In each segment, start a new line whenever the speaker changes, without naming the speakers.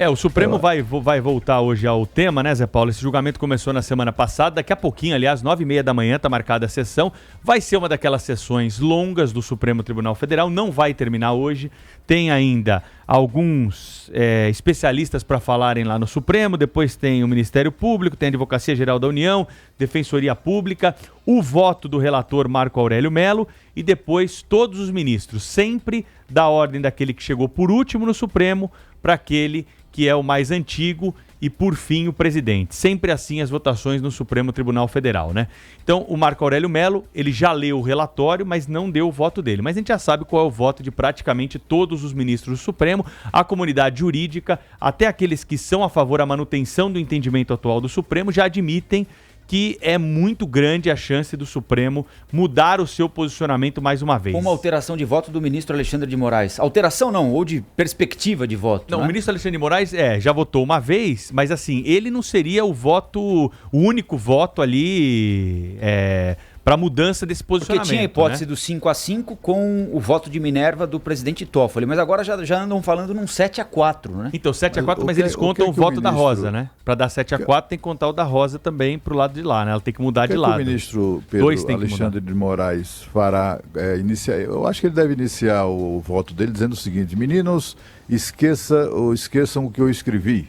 O Supremo vai voltar hoje ao tema, né, Zé Paulo? Esse julgamento começou na semana passada, daqui a pouquinho, aliás, 9h30 da manhã está marcada a sessão. Vai ser uma daquelas sessões longas do Supremo Tribunal Federal, não vai terminar hoje. Tem ainda alguns especialistas para falarem lá no Supremo, depois tem o Ministério Público, tem a Advocacia Geral da União, Defensoria Pública, o voto do relator Marco Aurélio Mello e depois todos os ministros, sempre da ordem daquele que chegou por último no Supremo para aquele que é o mais antigo e, por fim, o presidente. Sempre assim as votações no Supremo Tribunal Federal, né? Então, o Marco Aurélio Mello, ele já leu o relatório, mas não deu o voto dele. Mas a gente já sabe qual é o voto de praticamente todos os ministros do Supremo, a comunidade jurídica, até aqueles que são a favor da manutenção do entendimento atual do Supremo, já admitem que é muito grande a chance do Supremo mudar o seu posicionamento mais uma vez.
Uma alteração de voto do ministro Alexandre de Moraes. Alteração não, ou de perspectiva de voto.
Não,
né?
O ministro Alexandre de Moraes já votou uma vez, mas assim, ele não seria o único voto ali para mudança desse posicionamento.
Porque tinha a hipótese,
né,
do 5-5 com o voto de Minerva do presidente Toffoli, mas agora já andam falando num 7-4, né?
Então, 7-4, mas eles contam o voto da Rosa, né? Para dar 7-4 tem que contar o da Rosa também pro lado de lá, né? Ela tem que mudar de lado.
O ministro Pedro Alexandre de Moraes fará eu acho que ele deve iniciar o voto dele dizendo o seguinte: meninos, esqueçam o que eu escrevi.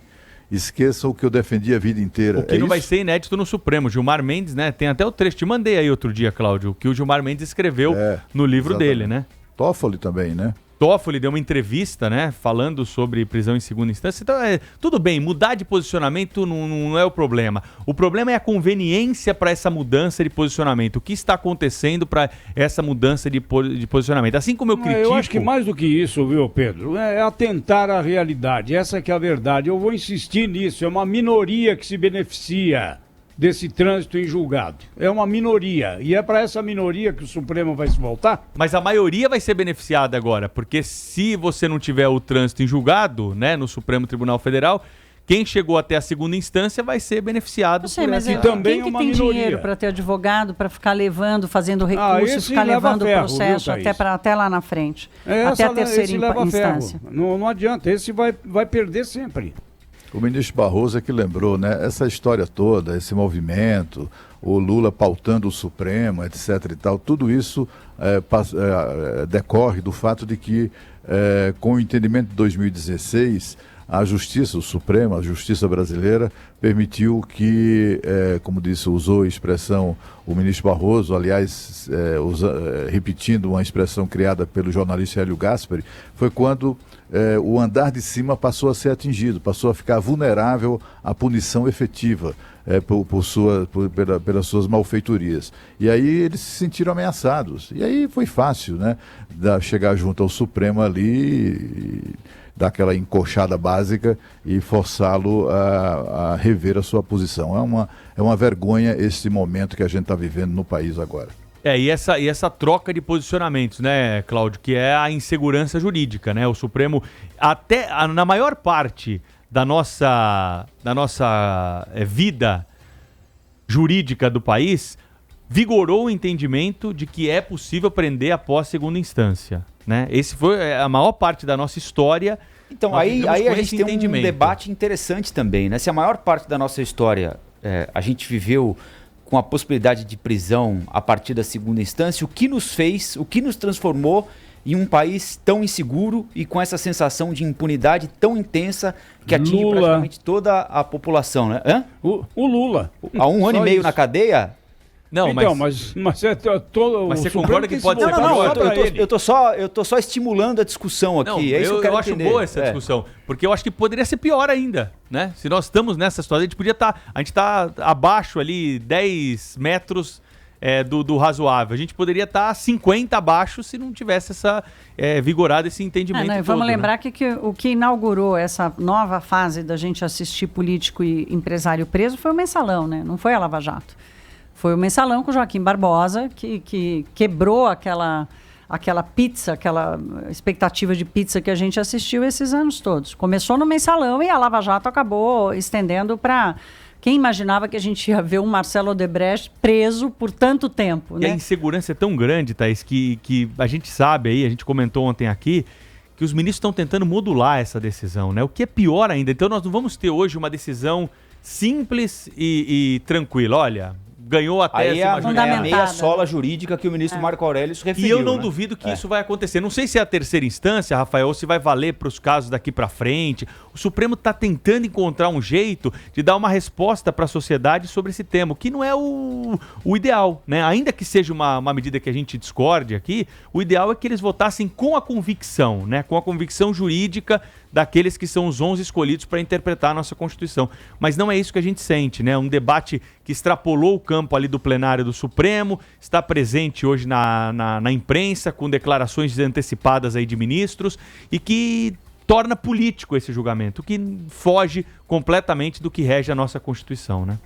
Esqueçam o que eu defendi a vida inteira.
O que não vai ser inédito no Supremo. Gilmar Mendes, né? Tem até o trecho. Te mandei aí outro dia, Cláudio, o que o Gilmar Mendes escreveu no livro dele, né?
Toffoli também, né?
Toffoli deu uma entrevista, né? Falando sobre prisão em segunda instância. Então, tudo bem, mudar de posicionamento não é o problema. O problema é a conveniência para essa mudança de posicionamento. O que está acontecendo para essa mudança de posicionamento? Assim como eu critico...
Eu acho que mais do que isso, viu, Pedro? É atentar à realidade. Essa que é a verdade. Eu vou insistir nisso. É uma minoria que se beneficia desse trânsito em julgado. É uma minoria. E é para essa minoria que o Supremo vai se voltar?
Mas a maioria vai ser beneficiada agora, porque se você não tiver o trânsito em julgado, né, no Supremo Tribunal Federal, quem chegou até a segunda instância vai ser beneficiado
por essa.
E também
quem que
uma
tem
minoria.
Dinheiro para ter advogado, para ficar levando, fazendo recurso, ficar levando o processo até lá na frente, até a terceira instância.
Não adianta, esse vai perder sempre.
O ministro Barroso é que lembrou, né? Essa história toda, esse movimento, o Lula pautando o Supremo, etc. e tal, tudo isso decorre do fato de que, com o entendimento de 2016, a Justiça, o Supremo, a Justiça brasileira, permitiu que, como disse, usou a expressão o ministro Barroso, aliás, repetindo uma expressão criada pelo jornalista Hélio Gaspari, foi quando o andar de cima passou a ser atingido, passou a ficar vulnerável à punição efetiva pelas suas malfeitorias. E aí eles se sentiram ameaçados. E aí foi fácil, né, chegar junto ao Supremo ali, dar aquela encoxada básica e forçá-lo a rever a sua posição. É uma vergonha esse momento que a gente está vivendo no país agora.
E essa troca de posicionamentos, né, Cláudio, que é a insegurança jurídica, né? O Supremo, até na maior parte da nossa vida jurídica do país, vigorou o entendimento de que é possível prender após segunda instância, né? Esse foi a maior parte da nossa história.
Então, aí a gente tem um debate interessante também, né? Se a maior parte da nossa história a gente viveu com a possibilidade de prisão a partir da segunda instância, o que nos transformou em um país tão inseguro e com essa sensação de impunidade tão intensa que atinge praticamente toda a população, né?
O Lula.
Há 1 ano e meio na cadeia?
Não,
então, mas
você concorda que pode ser
pior? Eu tô só estimulando a discussão aqui.
Não,
eu
acho boa essa discussão, porque eu acho que poderia ser pior ainda, né? Se nós estamos nessa situação, a gente tá abaixo ali 10 metros do razoável. A gente poderia estar 50 abaixo se não tivesse vigorado esse entendimento todo.
Vamos lembrar que o que inaugurou essa nova fase da gente assistir político e empresário preso foi o Mensalão, né? Não foi a Lava Jato. Foi o Mensalão com o Joaquim Barbosa, que quebrou aquela pizza, aquela expectativa de pizza que a gente assistiu esses anos todos. Começou no Mensalão e a Lava Jato acabou estendendo para... Quem imaginava que a gente ia ver um Marcelo Odebrecht preso por tanto tempo, né?
E a insegurança é tão grande, Thaís, que a gente sabe aí, a gente comentou ontem aqui, que que os ministros estão tentando modular essa decisão, né? O que é pior ainda. Então nós não vamos ter hoje uma decisão simples e tranquila. Olha, ganhou a tese.
Aí é a meia sola jurídica que o ministro Marco Aurélio se referiu.
E eu não duvido que isso vai acontecer. Não sei se é a terceira instância, Rafael, ou se vai valer para os casos daqui para frente. O Supremo está tentando encontrar um jeito de dar uma resposta para a sociedade sobre esse tema, o que não é o ideal, né? Ainda que seja uma medida que a gente discorde aqui, o ideal é que eles votassem com a convicção, né? Com a convicção jurídica daqueles que são os 11 escolhidos para interpretar a nossa Constituição. Mas não é isso que a gente sente, né? Um debate que extrapolou o campo ali do plenário do Supremo, está presente hoje na imprensa, com declarações antecipadas aí de ministros, e que torna político esse julgamento, que foge completamente do que rege a nossa Constituição, né?